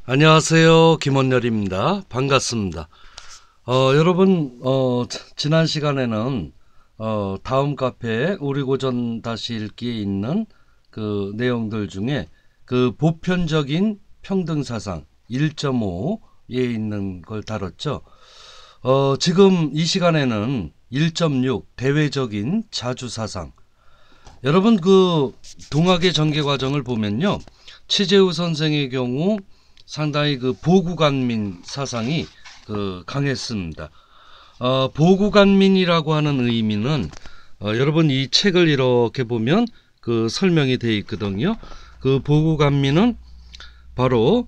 안녕하세요. 김원열입니다. 반갑습니다. 여러분, 지난 시간에는 다음 카페 우리 고전 다시 읽기에 있는 그 내용들 중에 그 보편적인 평등사상 1.5에 있는 걸 다뤘죠. 지금 이 시간에는 1.6 대외적인 자주사상. 여러분, 그 동학의 전개 과정을 보면요, 최재우 선생의 경우 상당히 그 보구간민 사상이 그 강했습니다. 보구간민이라고 하는 의미는 여러분 이 책을 이렇게 보면 그 설명이 되어 있거든요. 그 보구간민은 바로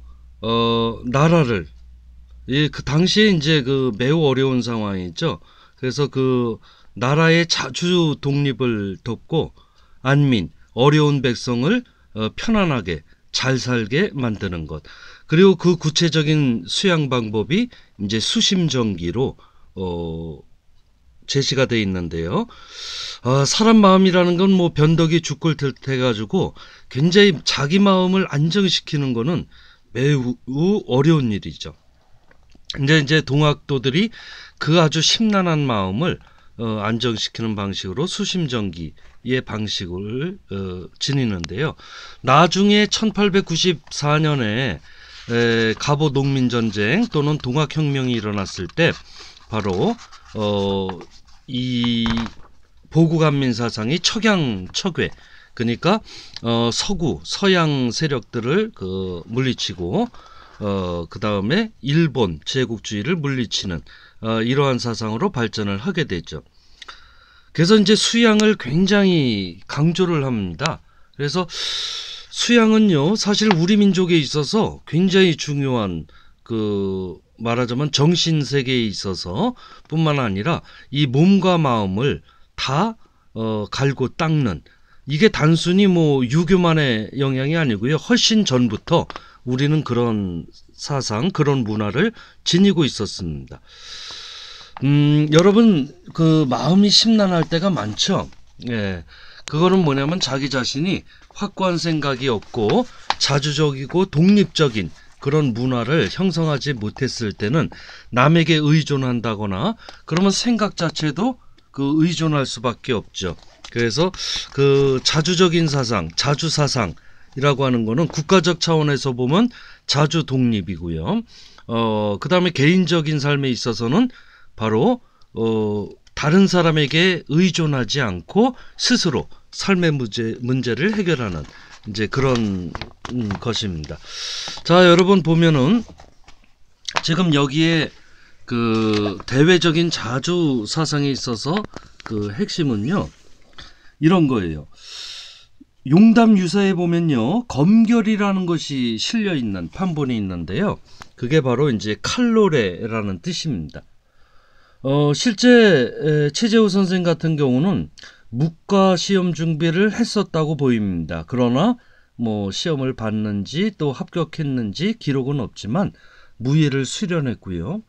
나라를 그 당시에 이제 그 매우 어려운 상황이죠. 그래서 그 나라의 자주 독립을 돕고 안민 어려운 백성을 편안하게 잘 살게 만드는 것. 그리고 그 구체적인 수양 방법이 이제 수심정기로 제시가 되어 있는데요. 사람 마음이라는 건 뭐 변덕이 죽을 듯해 가지고 굉장히 자기 마음을 안정시키는 거는 매우 어려운 일이죠. 이제 동학도들이 그 아주 심란한 마음을 안정시키는 방식으로 수심정기의 방식을 지니는데요. 나중에 1894년에 갑오 농민전쟁 또는 동학혁명이 일어났을 때 바로 이 보구간민 사상이 척양척외, 그러니까 서구 서양 세력들을 물리치고 그 다음에 일본 제국주의를 물리치는 이러한 사상으로 발전을 하게 되죠. 그래서 이제 수양을 굉장히 강조를 합니다. 그래서 수양은요, 사실 우리 민족에 있어서 굉장히 중요한 그 말하자면 정신 세계에 있어서 뿐만 아니라 이 몸과 마음을 다 갈고 닦는, 이게 단순히 뭐 유교만의 영향이 아니고요. 훨씬 전부터 우리는 그런 사상, 그런 문화를 지니고 있었습니다. 여러분 그 마음이 심란할 때가 많죠. 예. 그거는 뭐냐면 자기 자신이 확고한 생각이 없고 자주적이고 독립적인 그런 문화를 형성하지 못했을 때는 남에게 의존한다거나 그러면 생각 자체도 그 의존할 수밖에 없죠. 그래서 그 자주적인 사상, 자주사상이라고 하는 거는 국가적 차원에서 보면 자주 독립이고요. 그다음에 개인적인 삶에 있어서는 바로 다른 사람에게 의존하지 않고 스스로 삶의 문제를 해결하는 이제 그런 것입니다. 자, 여러분 보면은 지금 여기에 그 대외적인 자주 사상에 있어서 그 핵심은요, 이런 거예요. 용담 유사에 보면요, 검결이라는 것이 실려 있는 판본이 있는데요. 그게 바로 이제 칼로레라는 뜻입니다. 실제 최재우 선생 같은 경우는 묵과 시험 준비를 했었다고 보입니다. 그러나 뭐 시험을 봤는지 또 합격했는지 기록은 없지만 무예를 수련했고요.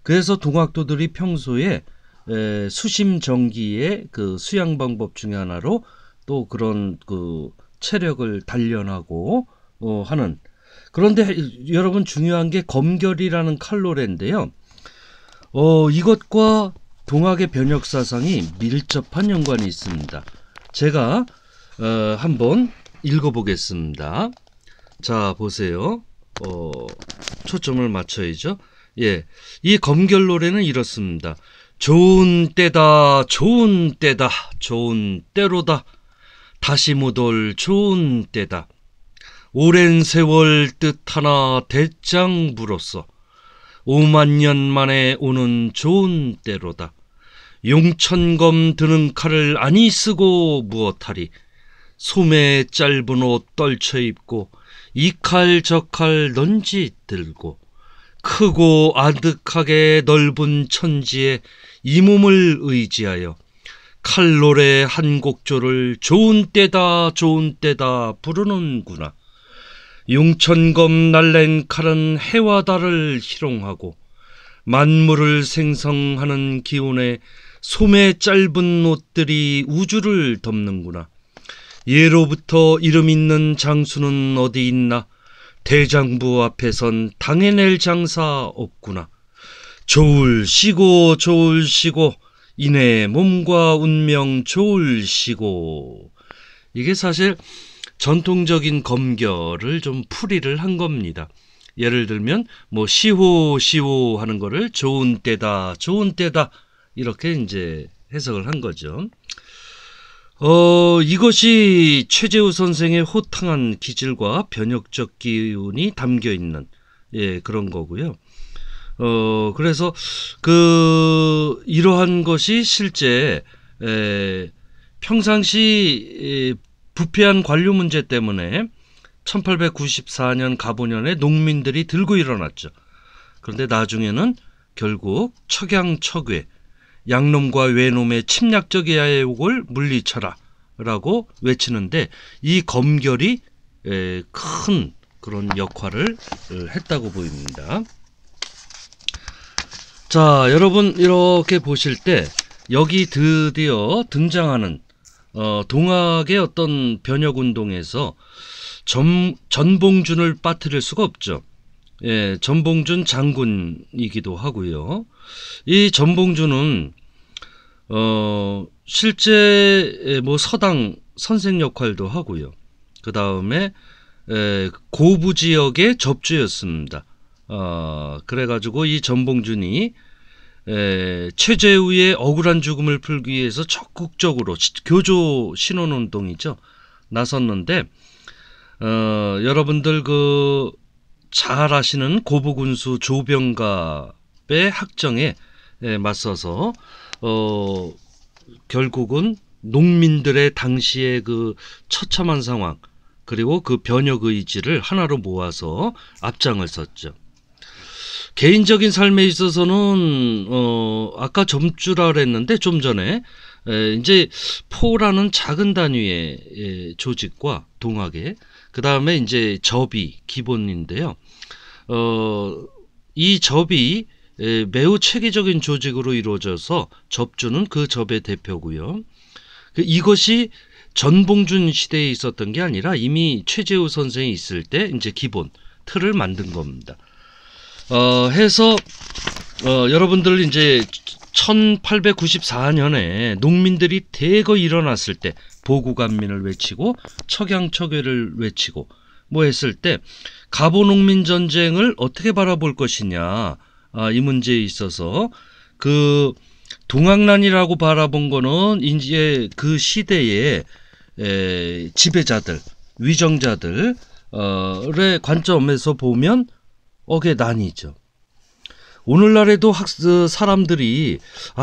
그래서 동학도들이 평소에 수심정기의 그 수양 방법 중에 하나로 또 그런 그 체력을 단련하고 하는. 그런데 여러분 중요한 게 검결이라는 칼로레인데요. 이것과 동학의 변혁 사상이 밀접한 연관이 있습니다. 제가 한번 읽어보겠습니다. 자, 보세요. 초점을 맞춰야죠. 예, 이 검결 노래는 이렇습니다. 좋은 때다, 좋은 때다, 좋은 때로다. 다시 못 올 좋은 때다. 오랜 세월 뜻하나 대장 불었어. 5만 년 만에 오는 좋은 때로다. 용천검 드는 칼을 아니 쓰고 무엇하리. 소매 짧은 옷 떨쳐 입고 이 칼 저 칼 넌지 들고 크고 아득하게 넓은 천지에 이 몸을 의지하여 칼노래 한 곡조를 좋은 때다 좋은 때다 부르는구나. 용천검 날랜 칼은 해와 달을 희롱하고 만물을 생성하는 기운에 소매 짧은 옷들이 우주를 덮는구나. 예로부터 이름 있는 장수는 어디 있나. 대장부 앞에선 당해낼 장사 없구나. 좋을시고 좋을시고 이내 몸과 운명 좋을시고. 이게 사실 전통적인 검결을 좀 풀이를 한 겁니다. 예를 들면 뭐 시호 시호 하는 거를 좋은 때다 좋은 때다 이렇게 이제 해석을 한 거죠. 이것이 최재우 선생의 호탕한 기질과 변혁적 기운이 담겨 있는 그런 거고요. 그래서 이러한 것이 실제 평상시 부패한 관료 문제 때문에 1894년 가보년에 농민들이 들고 일어났죠. 그런데 나중에는 결국 척양척외, 양놈과 외놈의 침략적 야욕을 물리쳐라 라고 외치는데 이 검결이 큰 그런 역할을 했다고 보입니다. 자, 여러분 이렇게 보실 때 여기 드디어 등장하는 동학의 어떤 변혁운동에서 전봉준을 빠뜨릴 수가 없죠. 전봉준 장군이기도 하고요. 이 전봉준은 실제 뭐 서당 선생 역할도 하고요. 그 다음에 고부 지역의 접주였습니다. 그래가지고 이 전봉준이 최재우의 억울한 죽음을 풀기 위해서 적극적으로 교조 신원운동이죠. 나섰는데 여러분들 잘 아시는 고부군수 조병갑의 학정에 맞서서 결국은 농민들의 당시의 그 처참한 상황 그리고 그 변혁 의지를 하나로 모아서 앞장을 섰죠. 개인적인 삶에 있어서는 아까 점주라 그랬는데 좀 전에 이제 포라는 작은 단위의 조직과 동학의 그 다음에 이제 접이 기본인데요. 이 접이 매우 체계적인 조직으로 이루어져서 접주는 그 접의 대표고요. 이것이 전봉준 시대에 있었던 게 아니라 이미 최재우 선생이 있을 때 이제 기본 틀을 만든 겁니다. 해서 여러분들 이제 1894년에 농민들이 대거 일어났을 때 보구간민을 외치고 척양척외를 외치고 뭐 했을 때 갑오농민 전쟁을 어떻게 바라볼 것이냐 이 문제에 있어서 그 동학난이라고 바라본 거는 이제 그 시대의 지배자들 위정자들의 관점에서 보면 난이죠. 오늘날에도 사람들이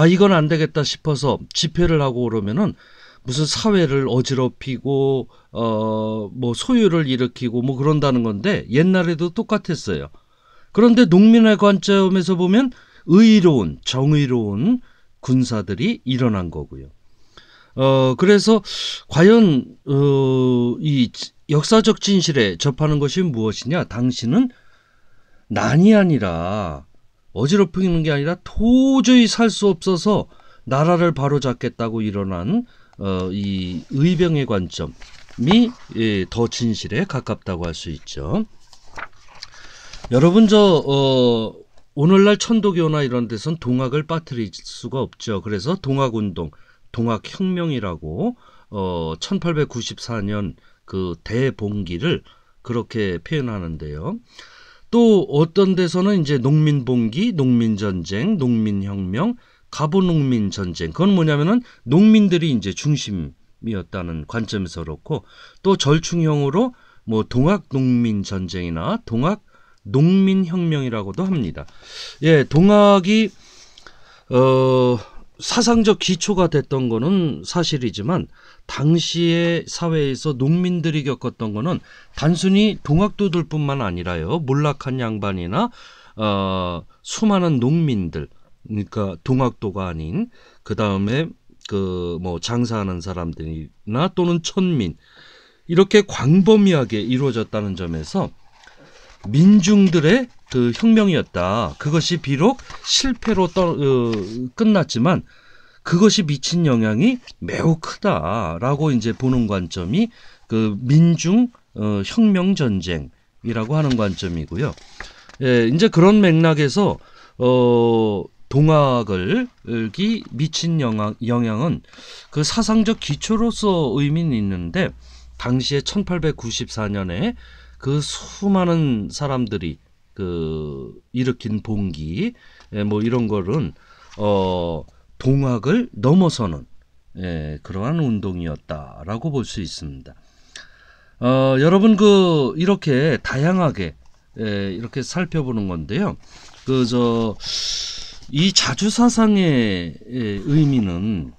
이건 안 되겠다 싶어서 집회를 하고 그러면은 무슨 사회를 어지럽히고 뭐 소유를 일으키고 뭐 그런다는 건데 옛날에도 똑같았어요. 그런데 농민의 관점에서 보면 의로운 정의로운 군사들이 일어난 거고요. 그래서 과연 이 역사적 진실에 접하는 것이 무엇이냐? 당신은 난이 아니라 어지럽히는 게 아니라 도저히 살 수 없어서 나라를 바로잡겠다고 일어난 이 의병의 관점이 더 진실에 가깝다고 할 수 있죠. 여러분 오늘날 천도교나 이런 데선 동학을 빠뜨릴 수가 없죠. 그래서 동학운동, 동학혁명이라고 1894년 그 대봉기를 그렇게 표현하는데요. 또 어떤 데서는 이제 농민봉기, 농민전쟁, 농민혁명, 갑오농민전쟁. 그건 뭐냐면은 농민들이 이제 중심이었다는 관점에서 그렇고 또 절충형으로 뭐 동학농민전쟁이나 동학농민혁명이라고도 합니다. 동학이 사상적 기초가 됐던 거는 사실이지만 당시의 사회에서 농민들이 겪었던 거는 단순히 동학도들뿐만 아니라요. 몰락한 양반이나 수많은 농민들, 그러니까 동학도가 아닌 그 다음에 뭐 장사하는 사람들이나 또는 천민 이렇게 광범위하게 이루어졌다는 점에서 민중들의 그 혁명이었다. 그것이 비록 실패로 끝났지만 그것이 미친 영향이 매우 크다라고 이제 보는 관점이 그 민중 혁명 전쟁 운동이라고 하는 관점이고요. 예, 이제 그런 맥락에서 동학이 미친 영향은 그 사상적 기초로서 의미는 있는데, 당시에 1894년에 그 수많은 사람들이 그 일으킨 봉기, 뭐 이런 거는 동학을 넘어서는 그러한 운동이었다라고 볼 수 있습니다. 여러분 이렇게 다양하게 이렇게 살펴보는 건데요. 이 자주사상의 의미는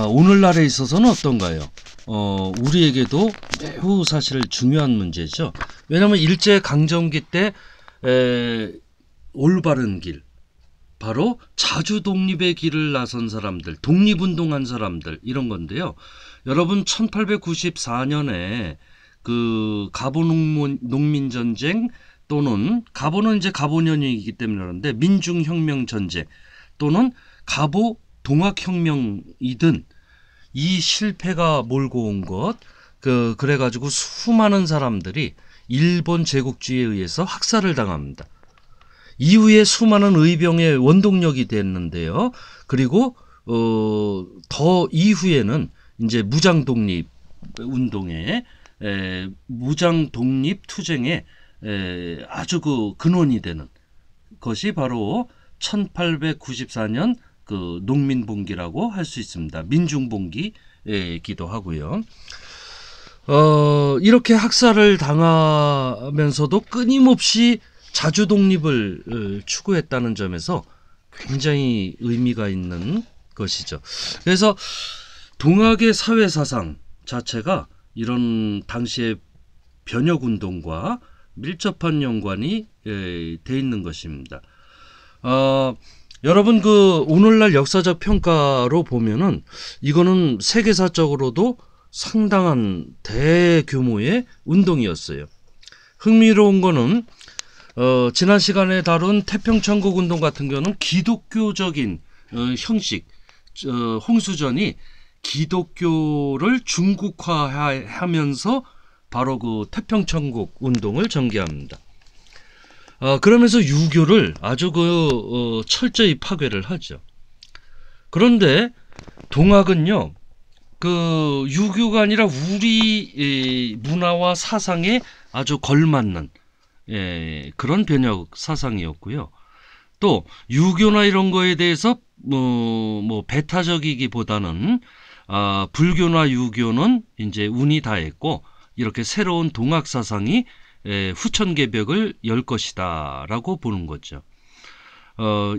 오늘날에 있어서는 어떤가요? 우리에게도 매우 사실 중요한 문제죠. 왜냐하면 일제강점기 때 올바른 길, 바로 자주 독립의 길을 나선 사람들, 독립운동한 사람들, 이런 건데요. 여러분 1894년에 그 가보농민전쟁 또는 가보는 이제 가보년이기 때문에 그런데 민중혁명전쟁 또는 가보 동학혁명이든 이 실패가 몰고 온 것, 그래가지고 수많은 사람들이 일본 제국주의에 의해서 학살을 당합니다. 이후에 수많은 의병의 원동력이 됐는데요. 그리고 더 이후에는 이제 무장 독립 운동에 무장 독립 투쟁에 아주 그 근원이 되는 것이 바로 1894년 그 농민봉기라고 할 수 있습니다. 민중봉기이기도 하고요. 이렇게 학살을 당하면서도 끊임없이 자주 독립을 추구했다는 점에서 굉장히 의미가 있는 것이죠. 그래서 동학의 사회 사상 자체가 이런 당시의 변혁 운동과 밀접한 연관이 돼 있는 것입니다. 여러분 오늘날 역사적 평가로 보면은 이거는 세계사적으로도 상당한 대규모의 운동이었어요. 흥미로운 거는 지난 시간에 다룬 태평천국 운동 같은 경우는 기독교적인 형식, 홍수전이 기독교를 중국화하면서 바로 그 태평천국 운동을 전개합니다. 그러면서 유교를 아주 철저히 파괴를 하죠. 그런데 동학은요, 그 유교가 아니라 우리 문화와 사상에 아주 걸맞는 그런 변혁 사상이었고요. 또 유교나 이런 거에 대해서 뭐 배타적이기보다는 불교나 유교는 이제 운이 다했고 이렇게 새로운 동학 사상이 후천개벽을 열 것이다라고 보는 거죠.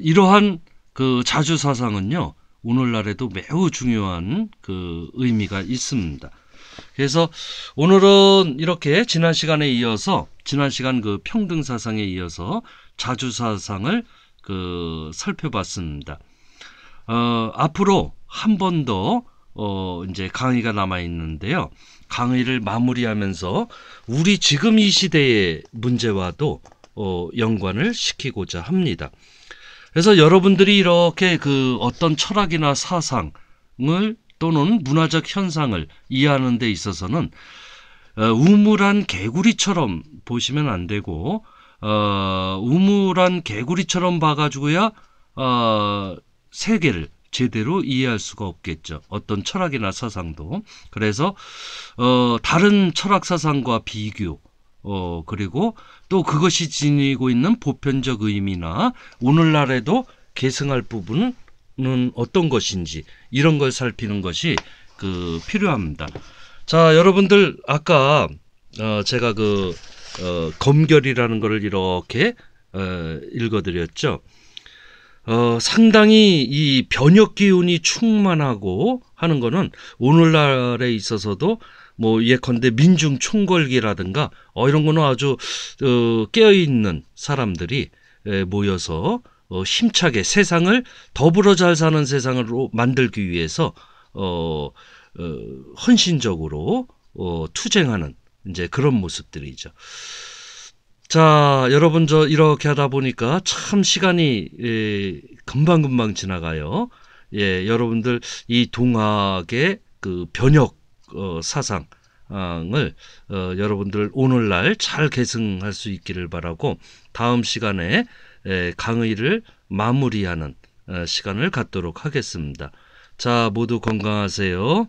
이러한 그 자주 사상은요, 오늘날에도 매우 중요한 그 의미가 있습니다. 그래서 오늘은 이렇게 지난 시간에 이어서 지난 시간 그 평등 사상에 이어서 자주 사상을 살펴봤습니다. 앞으로 한 번 더 이제 강의가 남아 있는데요. 강의를 마무리하면서 우리 지금 이 시대의 문제와도 연관을 시키고자 합니다. 그래서 여러분들이 이렇게 어떤 철학이나 사상을 또는 문화적 현상을 이해하는 데 있어서는 우물한 개구리처럼 보시면 안 되고 우물한 개구리처럼 봐가지고야 세계를 제대로 이해할 수가 없겠죠. 어떤 철학이나 사상도. 그래서 다른 철학 사상과 비교, 그리고 또 그것이 지니고 있는 보편적 의미나 오늘날에도 계승할 부분은 어떤 것인지 이런 걸 살피는 것이 필요합니다. 자, 여러분들 아까 제가 검결이라는 것을 이렇게 읽어드렸죠. 상당히 이 변혁 기운이 충만하고 하는 거는 오늘날에 있어서도 뭐 예컨대 민중 총궐기라든가 이런 거는 아주 깨어있는 사람들이 모여서 힘차게 세상을 더불어 잘 사는 세상으로 만들기 위해서 헌신적으로 투쟁하는 이제 그런 모습들이죠. 자, 여러분 이렇게 하다 보니까 참 시간이 금방금방 지나가요. 예, 여러분들 이 동학의 그 변혁 사상 여러분들 오늘날 잘 계승할 수 있기를 바라고 다음 시간에 강의를 마무리하는 시간을 갖도록 하겠습니다. 자, 모두 건강하세요.